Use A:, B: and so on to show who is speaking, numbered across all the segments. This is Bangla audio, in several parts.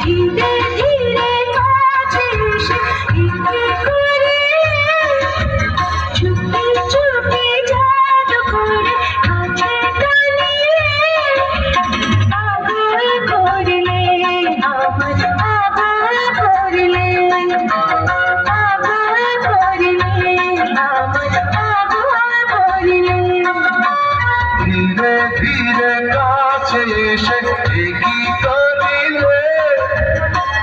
A: ধীরে ধীরে কাছে এসে ইচ্ছে করে চুপি চুপি জাদু করে কাছে টানিয়ে পাগল করলে আমার পাগল করলে পাগল করলে আমার পাগল করলে
B: ধীরে ধীরে কাছে এসে কি করিলে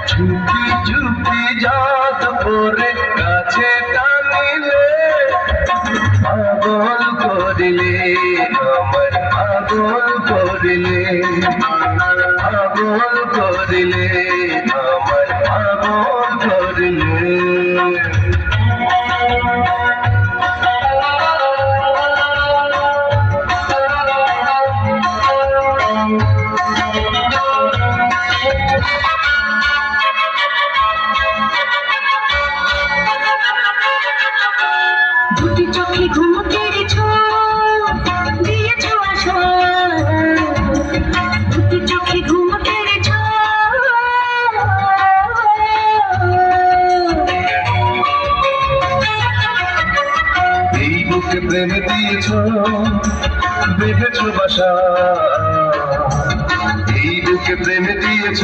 B: চুপি চুপি জাত করে কাছে টানিলে পাগল করিলে আমার পাগল করিলে পাগল করিলে আমার পাগল করিলে
A: দুটি চোখে ঘুম কেড়েছো দিয়েছো আশা দুটি চোখে ঘুম কেড়েছো
B: এই বুকে প্রেম দিয়েছ বেঁধেছ বাসা এই বুকে প্রেম দিয়েছ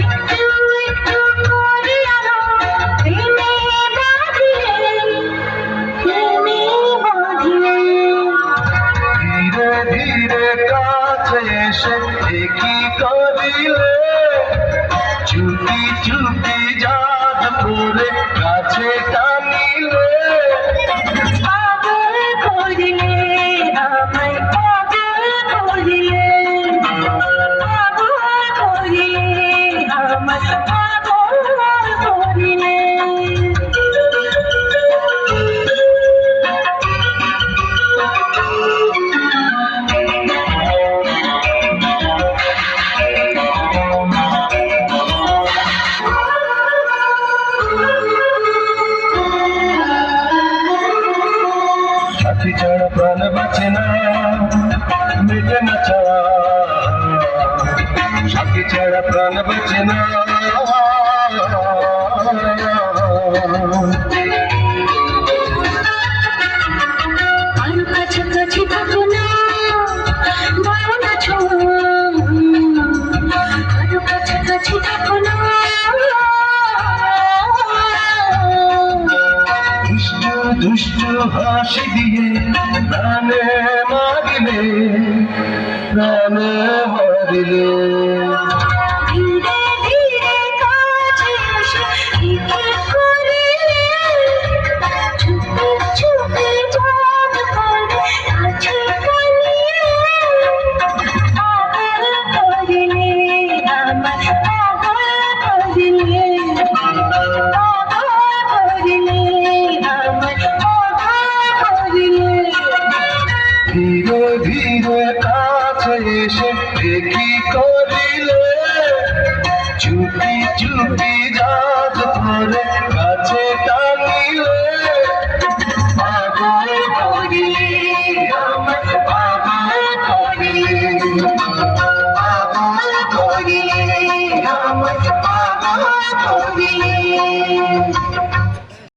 A: একটু একটু করে আরো প্রেমে বাঁধিলে প্রেমে বাঁধিলে
B: ধীরে ধীরে কাছে এসে কি করিলে চুপি চুপি জাত করে কাছে টানিলে
A: পাগল করলে আমায় পাগল করলে পাগল করলে আমায় পাগল করলে
B: সাথী ছাড়া প্রাণ বাঁচে না মেটে না চাওয়া সাথী ছাড়া প্রাণ বাঁচে না
A: আরো কাছাকাছি থাকো না বলো না আরো কাছাকাছি থাকো না
B: দুষ্টু দুষ্টু হাসি দিয়ে প্রাণে মারিলে প্রাণে মারিলে
A: ধীরে ধীরে কাছে এসে ইচ্ছে করিলে চুপি চুপি জাদু করে কাছে টানিয়ে পাগল করলে আমার পাগল করলে পাগল করলে আমার পাগল করলে
B: ধীরে ধীরে কাছে এসে কি করিলে চুপি চুপি